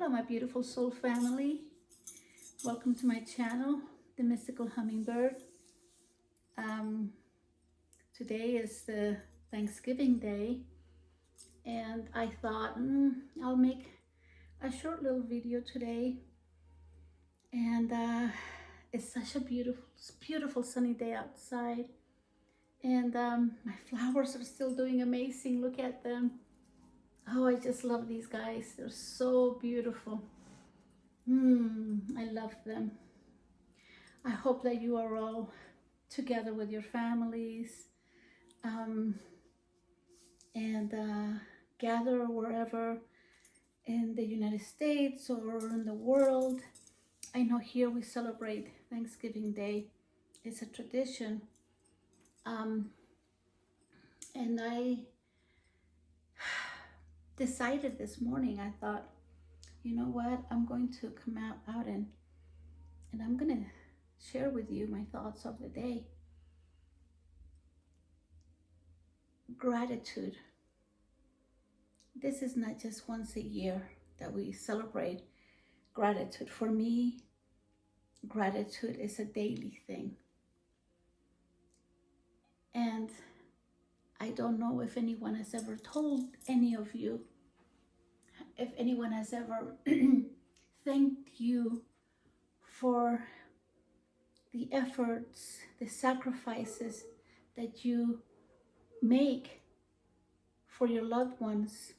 Hello, my beautiful soul family. Welcome to my channel, The Mystical Hummingbird. Um, Today is the Thanksgiving Day, and I thought I'll make a short little video today. And it's such a beautiful sunny day outside, and my flowers are still doing amazing. Look at them. Oh, I just love these guys. They're so beautiful. I love them. I hope that you are all together with your families and gather wherever in the United States or in the world. I know here we celebrate Thanksgiving Day. It's a tradition. And I decided this morning, I thought, you know what, I'm going to come out and I'm going to share with you my thoughts of the day. Gratitude. This is not just once a year that we celebrate gratitude. For me, gratitude is a daily thing. And I don't know if anyone has ever told any of you, if anyone has ever thanked you for the efforts, the sacrifices that you make for your loved ones,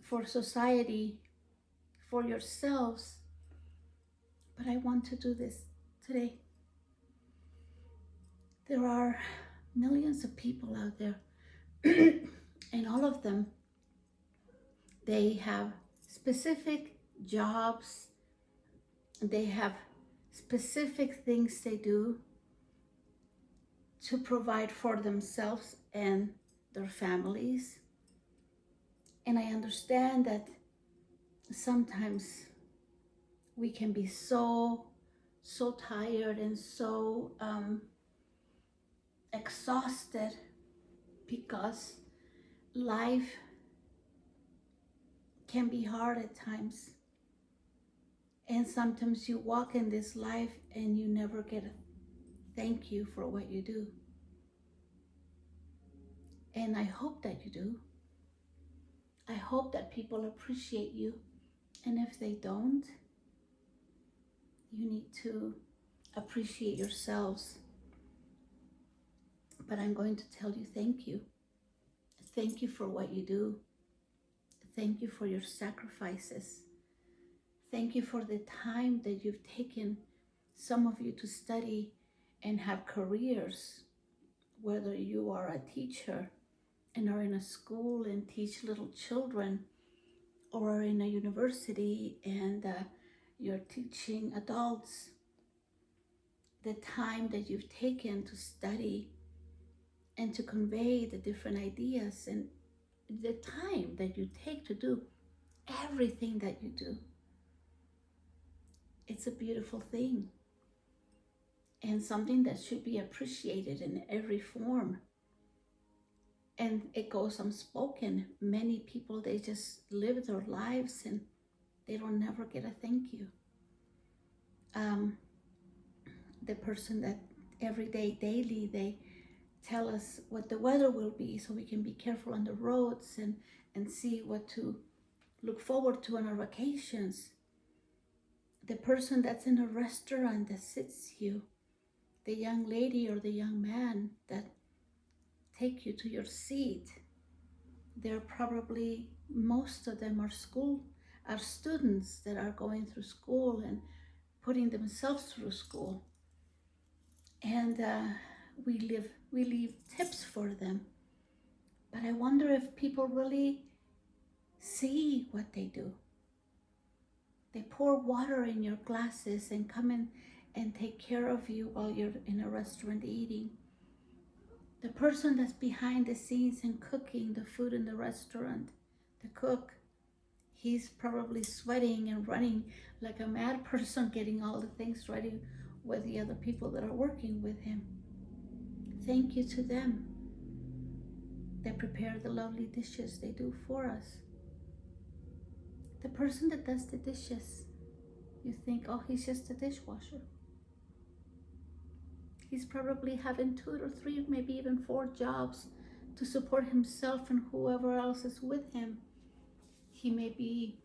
for society, for yourselves. But I want to do this today. There are millions of people out there, and all of them, they have specific jobs, they have specific things they do to provide for themselves and their families. And I understand that sometimes we can be so tired and so exhausted because life can be hard at times. And sometimes you walk in this life and you never get a thank you for what you do. And I hope that you do. I hope that people appreciate you. And if they don't, you need to appreciate yourselves. But I'm going to tell you thank you. Thank you for what you do. Thank you for your sacrifices. Thank you for the time that you've taken, some of you, to study and have careers, whether you are a teacher and are in a school and teach little children, or are in a university and you're teaching adults. The time that you've taken to study and to convey the different ideas, and the time that you take to do everything that you do. It's a beautiful thing, and something that should be appreciated in every form. And it goes unspoken. Many people, they just live their lives and they don't never get a thank you. The person that every day, daily, they tell us what the weather will be so we can be careful on the roads and see what to look forward to on our vacations. The person that's in a restaurant that sits you, the young lady or the young man that take you to your seat. They're probably, most of them are students that are going through school and putting themselves through school. And we leave tips for them. But I wonder if people really see what they do. They pour water in your glasses and come in and take care of you while you're in a restaurant eating. The person that's behind the scenes and cooking the food in the restaurant, the cook, he's probably sweating and running like a mad person, getting all the things ready with the other people that are working with him. Thank you to them. They prepare the lovely dishes they do for us. The person that does the dishes, you think, oh, he's just a dishwasher. He's probably having 2 or 3, maybe even 4 jobs to support himself and whoever else is with him. He may be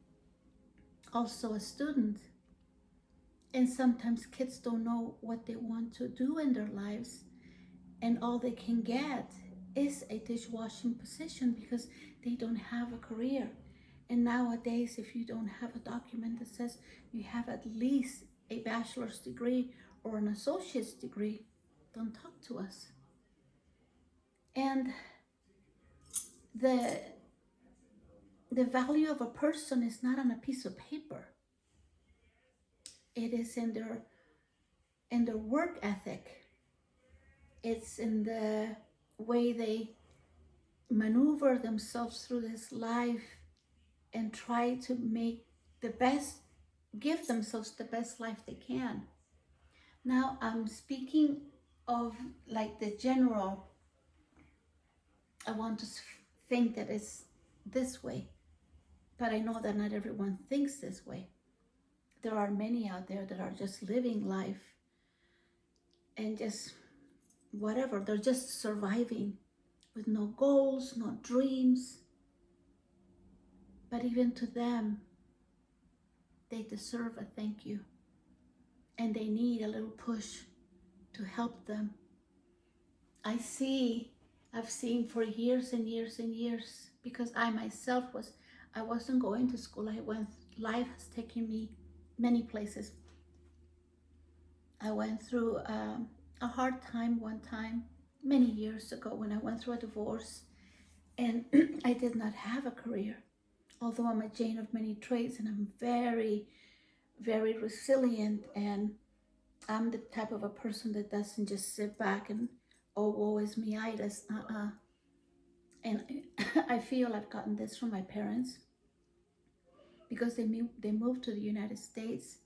also a student. And sometimes kids don't know what they want to do in their lives, and all they can get is a dishwashing position because they don't have a career. And nowadays, if you don't have a document that says you have at least a bachelor's degree or an associate's degree, don't talk to us. And the value of a person is not on a piece of paper. It is in their work ethic. It's in the way they maneuver themselves through this life and try to make the best, give themselves the best life they can. Now I'm speaking of like the general. I want to think that it's this way, but I know that not everyone thinks this way. There are many out there that are just living life and just whatever, they're just surviving with no goals, no dreams. But even to them, they deserve a thank you. And they need a little push to help them. I've seen for years and years and years, because I myself I wasn't going to school. Life has taken me many places. I went through a hard time one time, many years ago, when I went through a divorce, and I did not have a career. Although I'm a Jane of many trades, and I'm very, very resilient, and I'm the type of a person that doesn't just sit back and, oh, woe is me-itis, And I feel I've gotten this from my parents, because they moved to the United States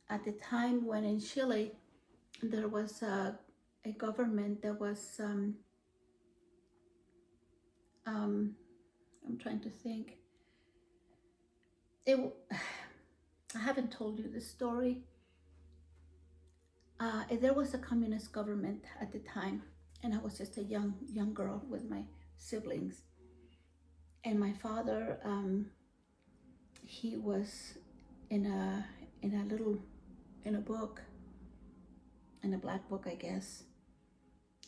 at the time when in Chile there was a government that was I'm trying to think. I haven't told you this story. There was a communist government at the time, and I was just a young girl with my siblings. And my father, he was in a book, in a black book, I guess.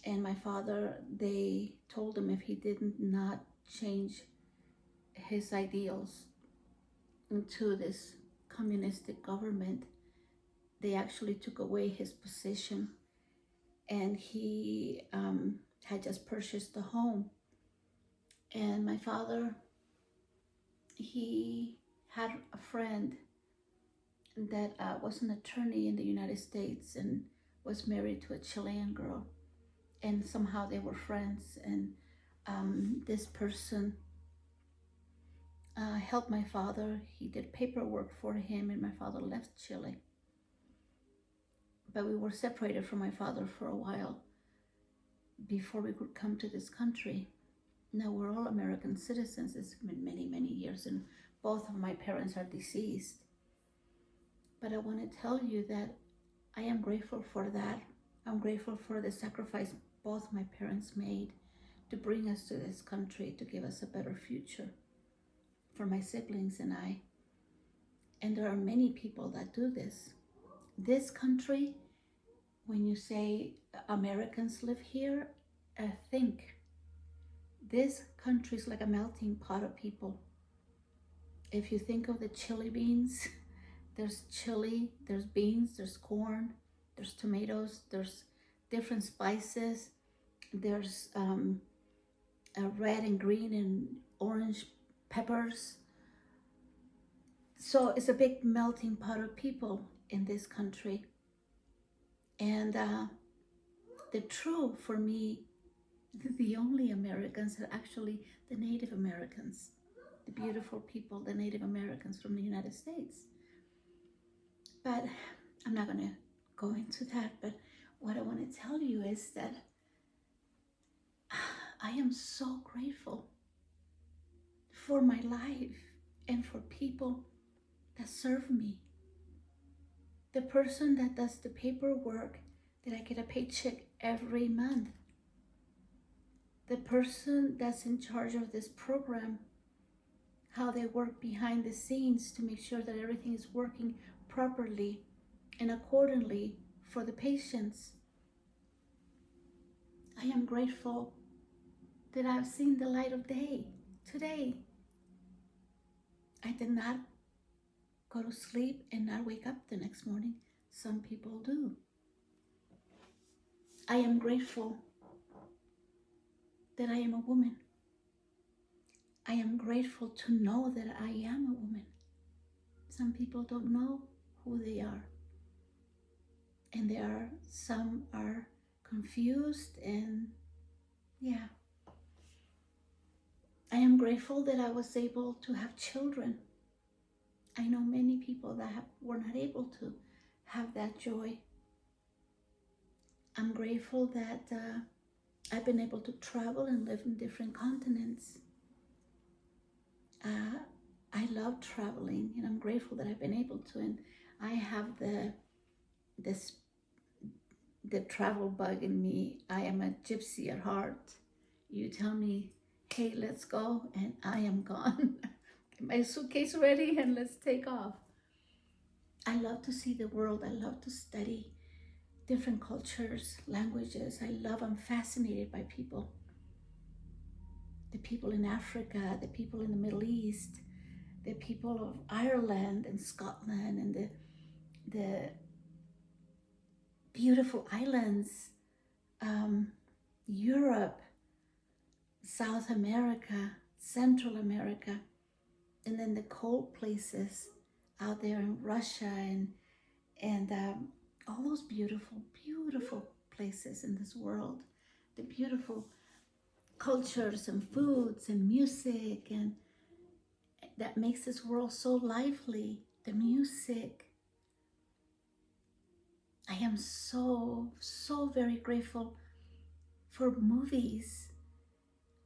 And my father, they told him if he did not change his ideals into this communistic government, they actually took away his position. And he had just purchased a home. And my father, he had a friend that was an attorney in the United States and was married to a Chilean girl. And somehow they were friends. And this person helped my father. He did paperwork for him, and my father left Chile. But we were separated from my father for a while before we could come to this country. Now we're all American citizens. It's been many, many years, and both of my parents are deceased. But I want to tell you that I am grateful for that. I'm grateful for the sacrifice both my parents made to bring us to this country, to give us a better future for my siblings and I. And there are many people that do this. This country, when you say Americans live here, think this country is like a melting pot of people. If you think of the chili beans, there's chili, there's beans, there's corn, there's tomatoes, there's different spices, there's red and green and orange peppers. So it's a big melting pot of people in this country. And the true, for me, the only Americans are actually the Native Americans, the beautiful people, the Native Americans from the United States. But I'm not going to go into that. But what I want to tell you is that I am so grateful for my life and for people that serve me. The person that does the paperwork, that I get a paycheck every month. The person that's in charge of this program, how they work behind the scenes to make sure that everything is working properly and accordingly for the patients. I am grateful that I've seen the light of day today. I did not go to sleep and not wake up the next morning. Some people do. I am grateful that I am a woman. I am grateful to know that I am a woman. Some people don't know who they are. And some are confused, and yeah. I am grateful that I was able to have children. I know many people that were not able to have that joy. I'm grateful that I've been able to travel and live in different continents. I love traveling, and I'm grateful that I've been able to. And I have the travel bug in me. I am a gypsy at heart. You tell me, hey, let's go, and I am gone. Get my suitcase ready and let's take off. I love to see the world. I love to study different cultures, languages. I'm fascinated by people. The people in Africa, the people in the Middle East, the people of Ireland and Scotland, and the beautiful islands, Europe, South America, Central America, and then the cold places out there in Russia and all those beautiful, beautiful places in this world, the beautiful cultures and foods and music, and that makes this world so lively, the music. I am so very grateful for movies.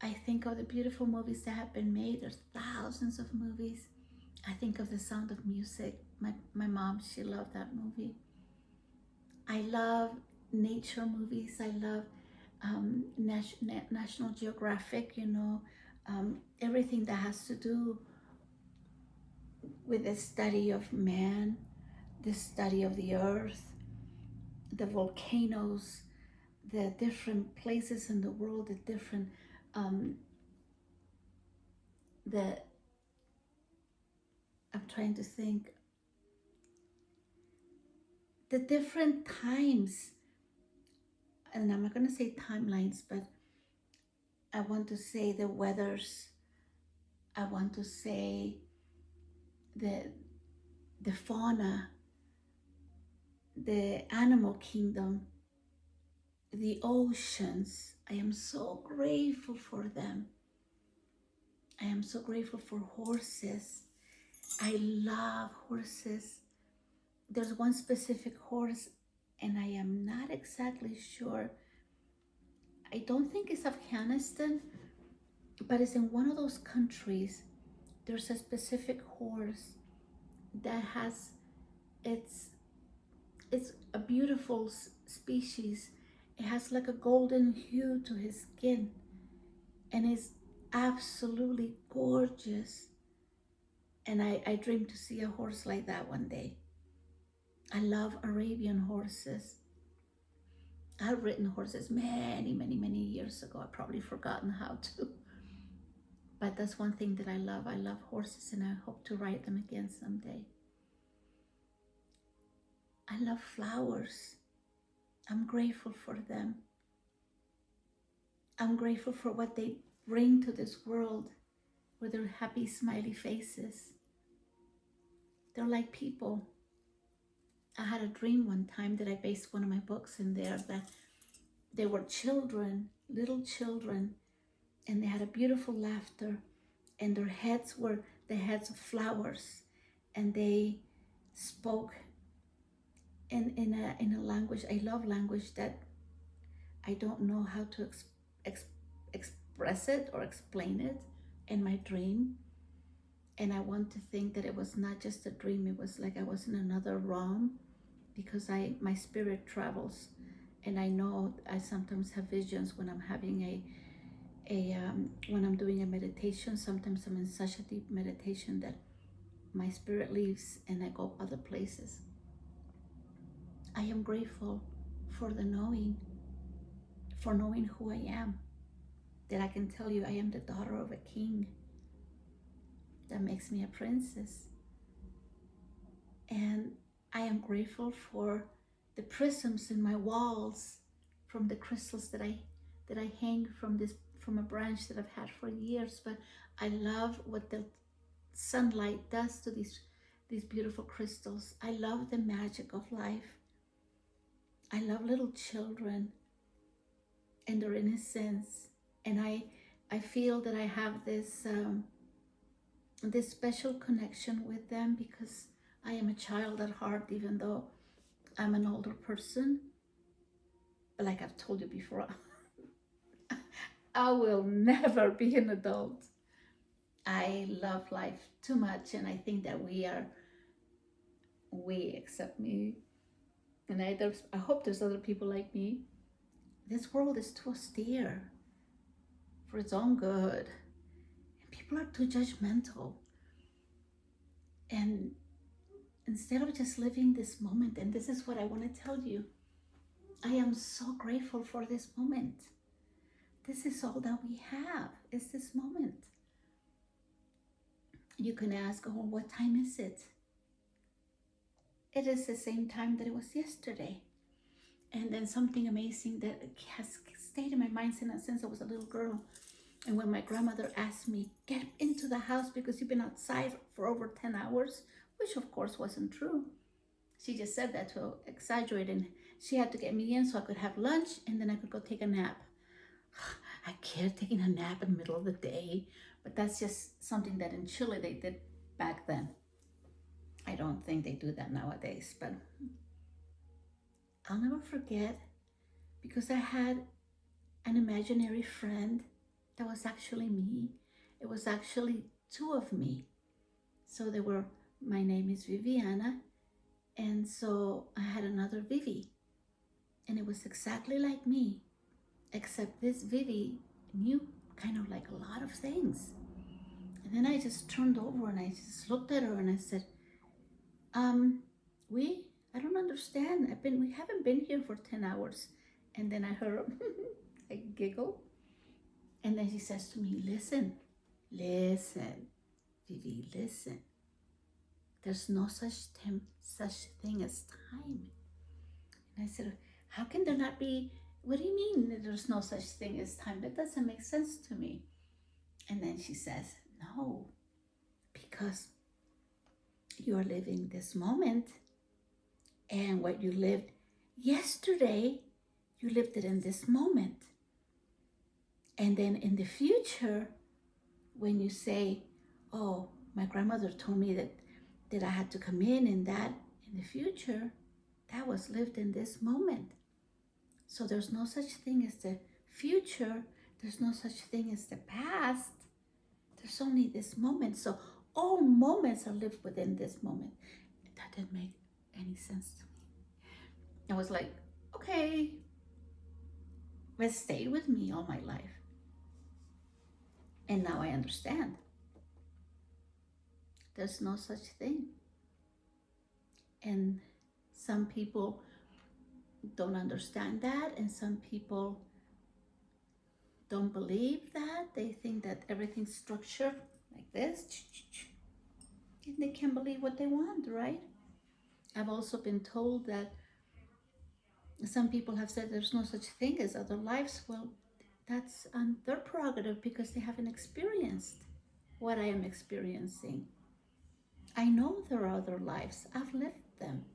I think of the beautiful movies that have been made. There's thousands of movies. I think of The Sound of Music. My mom, she loved that movie. I love nature movies. I love National Geographic, everything that has to do with the study of man, the study of the earth, the volcanoes, the different places in the world, the different I'm trying to think, the different times, and I'm not going to say timelines, but I want to say the weathers. I want to say the fauna, the animal kingdom, the oceans. I am so grateful for them. I am so grateful for horses. I love horses. There's one specific horse, and I am not exactly sure. I don't think it's Afghanistan, but it's in one of those countries. There's a specific horse that has, it's a beautiful species. It has like a golden hue to his skin, and it's absolutely gorgeous. And I dream to see a horse like that one day. I love Arabian horses. I've ridden horses many years ago. I've probably forgotten how to. But that's one thing that I love. I love horses, and I hope to ride them again someday. I love flowers. I'm grateful for them. I'm grateful for what they bring to this world with their happy, smiley faces. They're like people. I had a dream one time that I based one of my books in there, that they were children, little children, and they had a beautiful laughter, and their heads were the heads of flowers, and they spoke in a language. I love language that I don't know how to express it or explain it in my dream. And I want to think that it was not just a dream, it was like I was in another realm, because my spirit travels, and I know I sometimes have visions when I'm having when I'm doing a meditation. Sometimes I'm in such a deep meditation that my spirit leaves and I go other places. I am grateful for for knowing who I am, that I can tell you I am the daughter of a king. That makes me a princess. And I am grateful for the prisms in my walls, from the crystals that I hang from a branch that I've had for years. But I love what the sunlight does to these beautiful crystals. I love the magic of life. I love little children and their innocence, and I feel that I have this special connection with them, because I am a child at heart, even though I'm an older person. But like I've told you before, I will never be an adult. I love life too much, and I think that we, except me, and I hope there's other people like me. This world is too austere for its own good, and people are too judgmental. And instead of just living this moment, and this is what I want to tell you, I am so grateful for this moment. This is all that we have, is this moment. You can ask, oh, what time is it? It is the same time that it was yesterday. And then something amazing that has stayed in my mind since I was a little girl. And when my grandmother asked me, get into the house because you've been outside for over 10 hours, which of course wasn't true. She just said that to exaggerate, and she had to get me in so I could have lunch and then I could go take a nap. I can't taking a nap in the middle of the day, but that's just something that in Chile they did back then. I don't think they do that nowadays, but I'll never forget, because I had an imaginary friend that was actually me. It was actually two of me. So my name is Viviana, and so I had another Vivi, and it was exactly like me, except this Vivi knew kind of like a lot of things. And then I just turned over and I just looked at her and I said, I don't understand. We haven't been here for 10 hours. And then I heard a giggle. And then she says to me, listen, Vivi, listen. There's no such thing as time. And I said, how can there not be? What do you mean that there's no such thing as time? That doesn't make sense to me. And then she says, no, because you are living this moment, and what you lived yesterday, you lived it in this moment. And then in the future, when you say, oh, my grandmother told me that I had to come in that in the future, that was lived in this moment. So there's no such thing as the future. There's no such thing as the past. There's only this moment. So all moments are lived within this moment. That didn't make any sense to me. I was like, okay, but it stayed with me all my life. And now I understand. There's no such thing. And some people don't understand that, and some people don't believe that. They think that everything's structured like this, and they can believe what they want, right? I've also been told that some people have said there's no such thing as other lives. Well, that's their prerogative, because they haven't experienced what I am experiencing. I know there are other lives. I've lived them.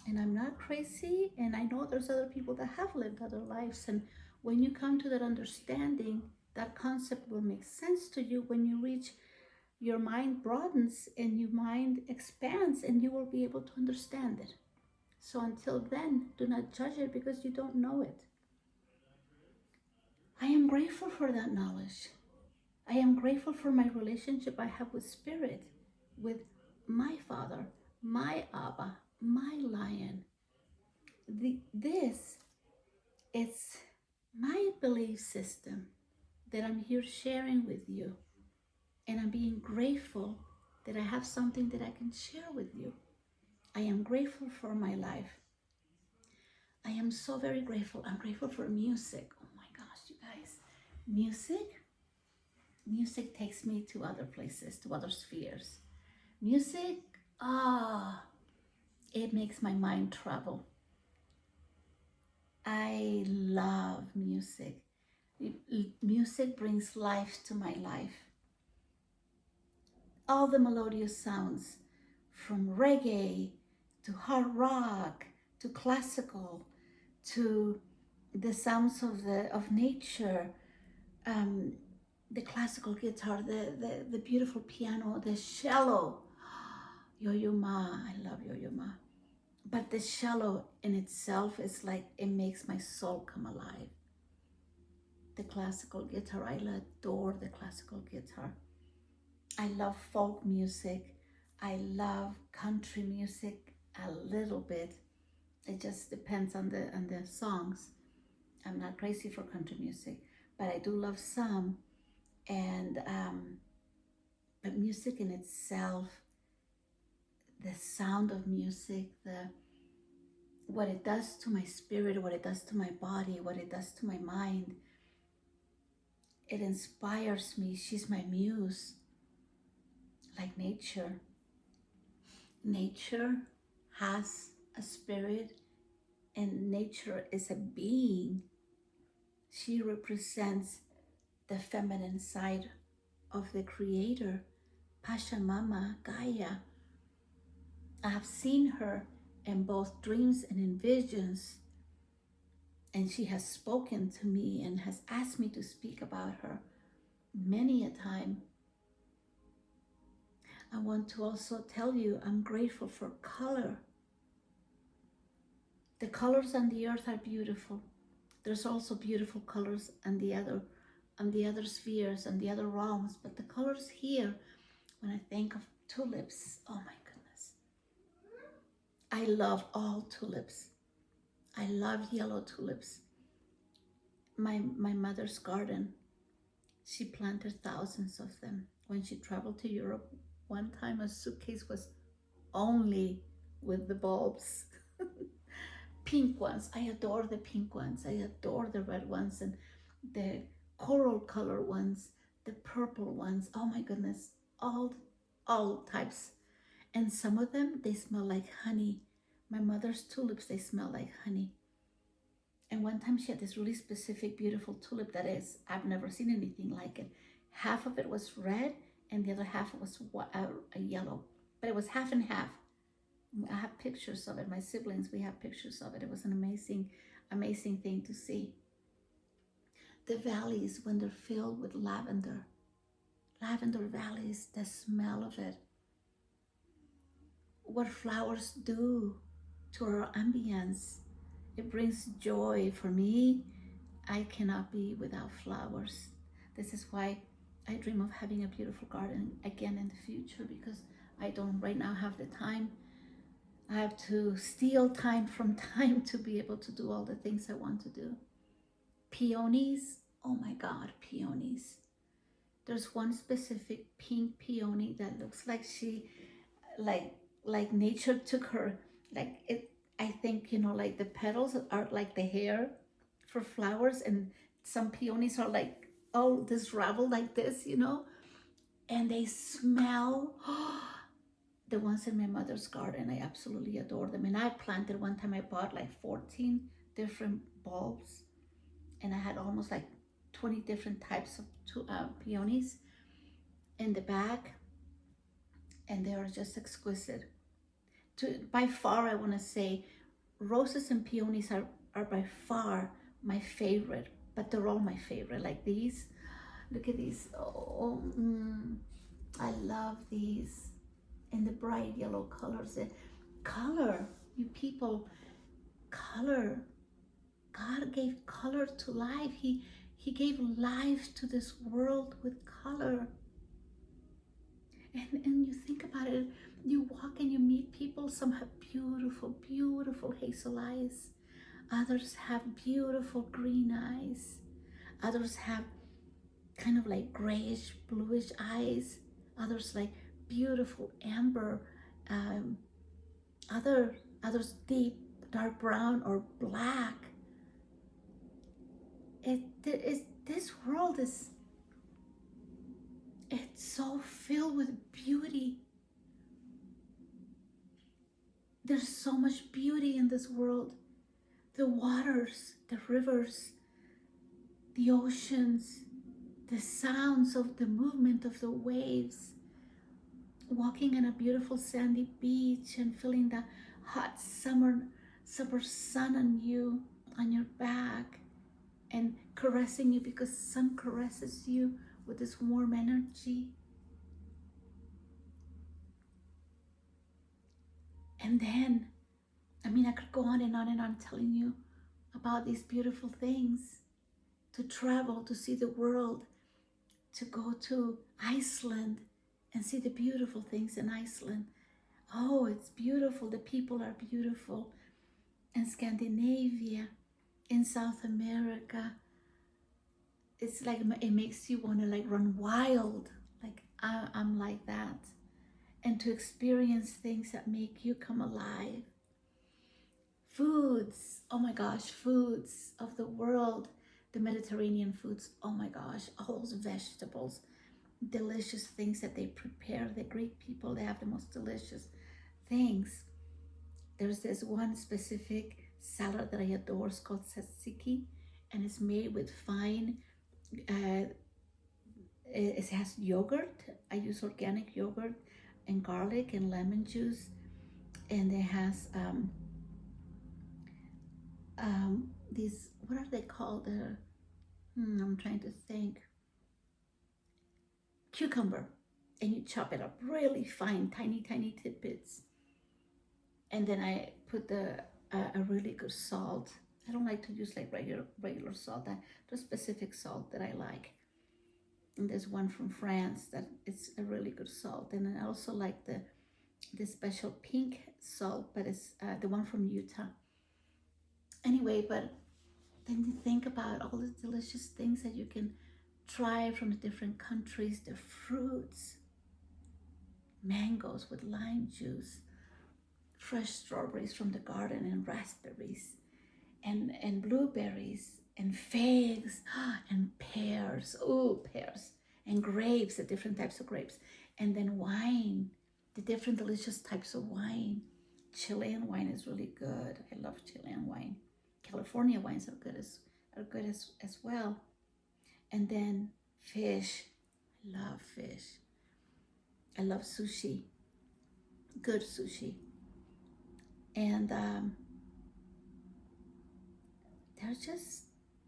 And I'm not crazy, and I know there's other people that have lived other lives. And when you come to that understanding, that concept will make sense to you. When you reach, your mind broadens and your mind expands, and you will be able to understand it. So until then, do not judge it because you don't know it. I am grateful for that knowledge. I am grateful for my relationship I have with Spirit, with my Father, my Abba, my Lion. This is my belief system that I'm here sharing with you. And I'm being grateful that I have something that I can share with you. I am grateful for my life. I am so very grateful. I'm grateful for music. Oh my gosh, you guys. Music takes me to other places, to other spheres. Music, it makes my mind travel. I love music. Music brings life to my life. All the melodious sounds, from reggae to hard rock to classical to the sounds of nature, the classical guitar, the beautiful piano, the cello. Yo-Yo Ma, I love Yo-Yo Ma. But the cello in itself is like, it makes my soul come alive. The classical guitar, I adore the classical guitar. I love folk music. I love country music a little bit. It just depends on the songs. I'm not crazy for country music, but I do love some. And but music in itself, the sound of music, what it does to my spirit, what it does to my body, what it does to my mind, it inspires me. She's my muse. Like nature. Nature has a spirit, and nature is a being. She represents the feminine side of the Creator, Pachamama, Gaia. I have seen her in both dreams and in visions, and she has spoken to me and has asked me to speak about her many a time. I want to also tell you I'm grateful for color. The colors on the earth are beautiful. There's also beautiful colors on the other spheres and the other realms, but the colors here, when I think of tulips, oh my goodness. I love all tulips. I love yellow tulips. My mother's garden, she planted thousands of them. When she traveled to Europe, one time a suitcase was only with the bulbs. Pink ones, I adore the pink ones. I adore the red ones and the coral color ones, the purple ones. Oh my goodness, all types. And some of them, they smell like honey. My mother's tulips, they smell like honey. And one time she had this really specific, beautiful tulip that is, I've never seen anything like it. Half of it was red and the other half was a yellow, but it was half and half. I have pictures of it. My siblings, we have pictures of it. It was an amazing, amazing thing to see. The valleys, when they're filled with lavender valleys, the smell of it. What flowers do to our ambience. It brings joy. For me, I cannot be without flowers. This is why I dream of having a beautiful garden again in the future, because I don't right now have the time. I have to steal time from time to be able to do all the things I want to do. Peonies, oh my God, peonies. There's one specific pink peony that looks like she, like nature took her, like it, I think, like the petals are like the hair for flowers, and some peonies are like, oh, this ravel like this, and they smell, the ones in my mother's garden, I absolutely adore them. And I planted, one time I bought like 14 different bulbs, and I had almost like 20 different types of peonies in the bag, and they are just exquisite. By far, I want to say roses and peonies are by far my favorite, but they're all my favorite. Like these, look at these. Oh, I love these in the bright yellow colors. Color, you people, color. God gave color to life. He He gave life to this world with color. And you think about it, you walk and you meet people. Some have beautiful, beautiful hazel eyes. Others have beautiful green eyes. Others have kind of like grayish, bluish eyes. Others like beautiful amber. Um, others deep, dark brown or black. This world is, it's so filled with beauty. There's so much beauty in this world. The waters, the rivers, the oceans, the sounds of the movement of the waves, walking on a beautiful sandy beach and feeling the hot summer sun on you, on your back, and caressing you because sun caresses you with this warm energy. And then, I could go on and on and on telling you about these beautiful things. To travel, to see the world, to go to Iceland and see the beautiful things in Iceland. Oh, it's beautiful. The people are beautiful. In Scandinavia, in South America, it's like it makes you want to like run wild. Like I'm like that. And to experience things that make you come alive. Foods, oh my gosh, foods of the world. The Mediterranean foods, oh my gosh, all those vegetables, delicious things that they prepare. The Greek people, they have the most delicious things. There's this one specific salad that I adore. It's called tzatziki, and it's made with fine, it has yogurt. I use organic yogurt and garlic and lemon juice, and it has these, what are they called? I'm trying to think. Cucumber, and you chop it up really fine, tiny tidbits. And then I put a really good salt. I don't like to use like regular salt. There's specific salt that I like. And there's one from France that it's a really good salt. And I also like the special pink salt, but it's the one from Utah. Anyway, but then you think about all the delicious things that you can try from the different countries, the fruits, mangoes with lime juice, fresh strawberries from the garden, and raspberries, and blueberries, and figs, and pears, pears, and grapes, the different types of grapes, and then wine, the different delicious types of wine. Chilean wine is really good. I love Chilean wine. California wines are good as well. And then fish. I love fish. I love sushi. Good sushi. And there's just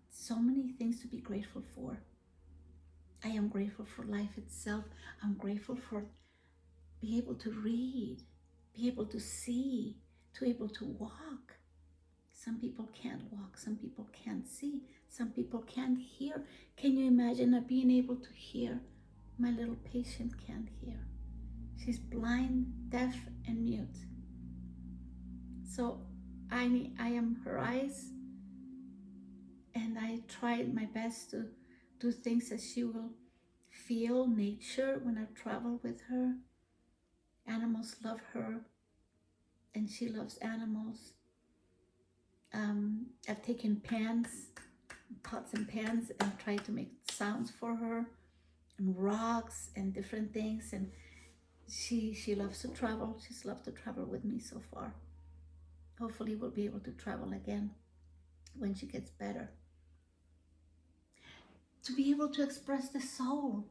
so many things to be grateful for. I am grateful for life itself. I'm grateful for being able to read, be able to see, to be able to walk. Some people can't walk, some people can't see, some people can't hear. Can you imagine not being able to hear? My little patient can't hear. She's blind, deaf, and mute. So I am her eyes, and I tried my best to do things that she will feel nature when I travel with her. Animals love her, and she loves animals. I've taken pots and pans, and tried to make sounds for her, and rocks and different things. And she loves to travel. She's loved to travel with me so far. Hopefully we'll be able to travel again when she gets better. To be able to express the soul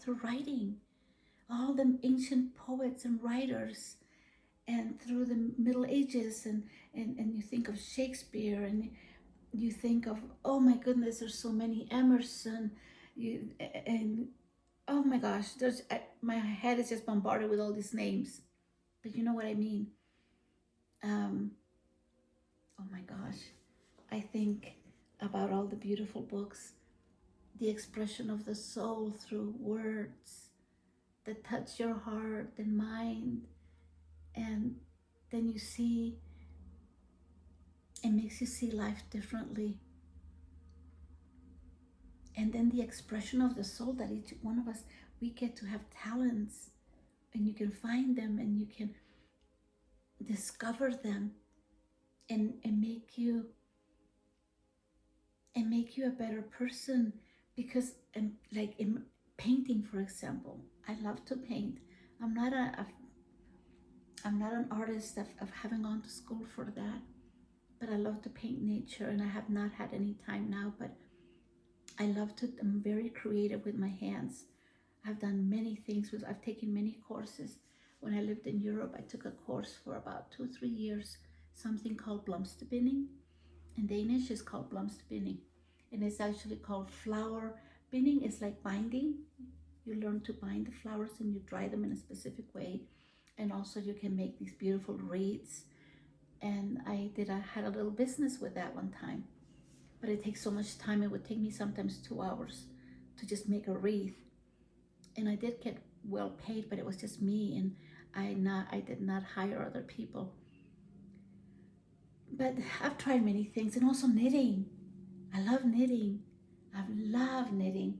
through writing. All the ancient poets and writers, and through the Middle Ages, and you think of Shakespeare, and you think of, oh my goodness, there's so many, Emerson, and oh my gosh, my head is just bombarded with all these names, but you know what I mean. Oh my gosh, I think about all the beautiful books the expression of the soul through words that touch your heart and mind. And then you see, it makes you see life differently. And then the expression of the soul, that each one of us, we get to have talents, and you can find them and you can discover them, and make you a better person. Because like in painting, for example, I love to paint. I'm not an artist of having gone to school for that, but I love to paint nature, and I have not had any time now, but I love to. I'm very creative with my hands. I've done many things I've taken many courses. When I lived in Europe, I took a course for about 2-3 years, something called blomsterbinding. In Danish, it's called blomsterbinding, and it's actually called flower binding. It's like binding. You learn to bind the flowers and you dry them in a specific way, and also you can make these beautiful wreaths. And I had a little business with that one time, but it takes so much time. It would take me sometimes 2 hours to just make a wreath, and I did get well paid, but it was just me, and I did not hire other people. But I've tried many things, and also knitting. I love knitting. I've loved knitting.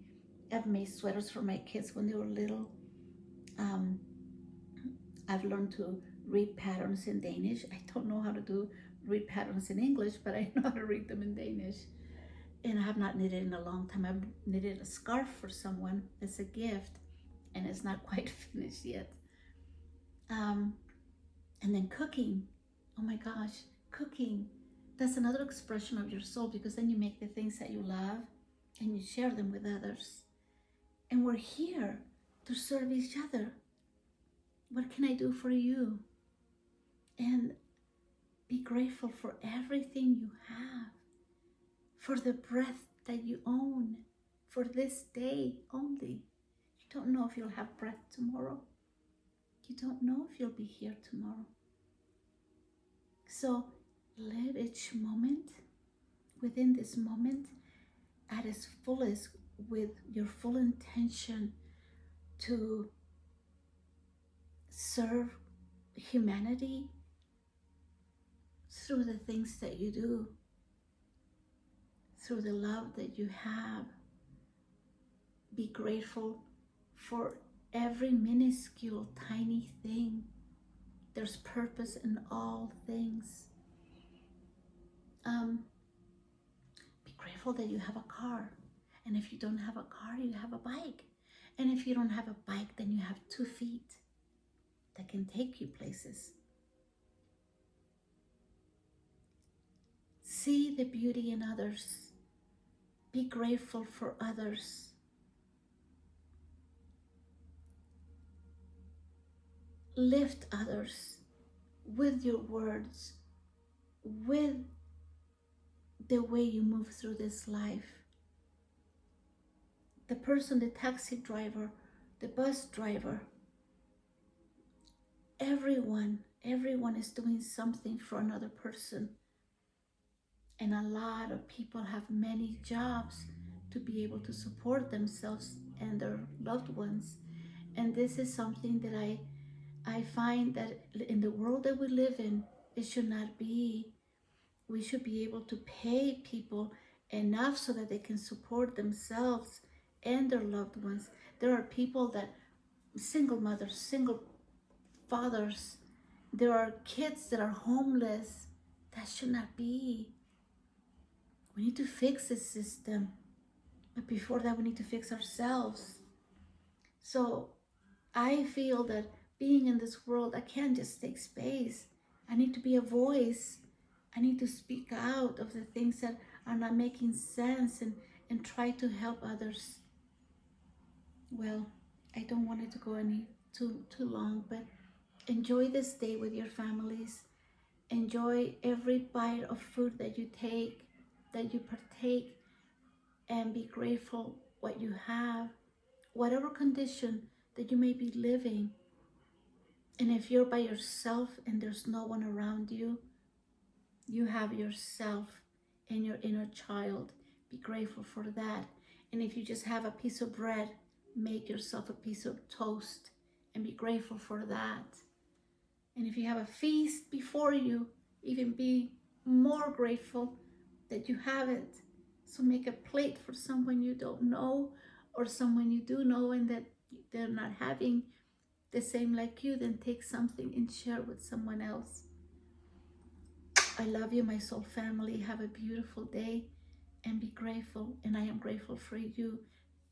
I've made sweaters for my kids when they were little. I've learned to read patterns in Danish. I don't know how to read patterns in English, but I know how to read them in Danish. And I have not knitted in a long time. I've knitted a scarf for someone as a gift, and it's not quite finished yet. And then cooking. Oh my gosh, cooking. That's another expression of your soul, because then you make the things that you love and you share them with others. And we're here to serve each other. What can I do for you? And be grateful for everything you have, for the breath that you own, for this day only. You don't know if you'll have breath tomorrow. You don't know if you'll be here tomorrow. So live each moment, within this moment, at its fullest, with your full intention to serve humanity through the things that you do, through the love that you have. Be grateful for every minuscule, tiny thing. There's purpose in all things. Be grateful that you have a car. And if you don't have a car, you have a bike. And if you don't have a bike, then you have 2 feet that can take you places. See the beauty in others. Be grateful for others. Lift others with your words, with the way you move through this life. The person, the taxi driver, the bus driver, everyone is doing something for another person. And a lot of people have many jobs to be able to support themselves and their loved ones. And this is something that I find that in the world that we live in, it should not be. We should be able to pay people enough so that they can support themselves and their loved ones. There are people that, single mothers, single fathers, there are kids that are homeless. That should not be. We need to fix this system. But before that, we need to fix ourselves. So I feel that being in this world, I can't just take space. I need to be a voice. I need to speak out of the things that are not making sense, and try to help others. Well, I don't want it to go any too long, but enjoy this day with your families. Enjoy every bite of food that you take, that you partake, and be grateful what you have, whatever condition that you may be living. And if you're by yourself and there's no one around you, you have yourself and your inner child. Be grateful for that. And if you just have a piece of bread, make yourself a piece of toast and be grateful for that. And if you have a feast before you, even be more grateful that you have it. So make a plate for someone you don't know or someone you do know and that they're not having the same like you. Then take something and share with someone else. I love you, my soul family. Have a beautiful day and be grateful. And I am grateful for you.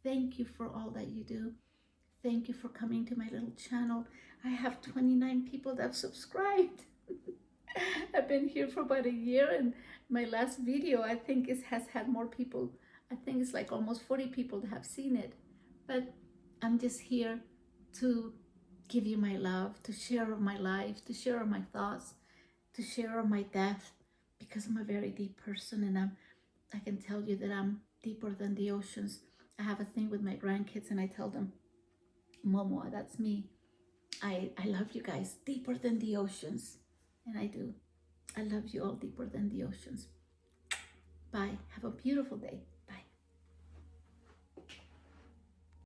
Thank you for all that you do. Thank you for coming to my little channel. I have 29 people that have subscribed. I've been here for about a year, and my last video, I think, has had more people. I think it's like almost 40 people that have seen it. But I'm just here to give you my love, to share of my life, to share of my thoughts, to share of my depth, because I'm a very deep person, and I can tell you that I'm deeper than the oceans. I have a thing with my grandkids, and I tell them, Momo, that's me. I love you guys deeper than the oceans. And I do. I love you all deeper than the oceans. Bye. Have a beautiful day.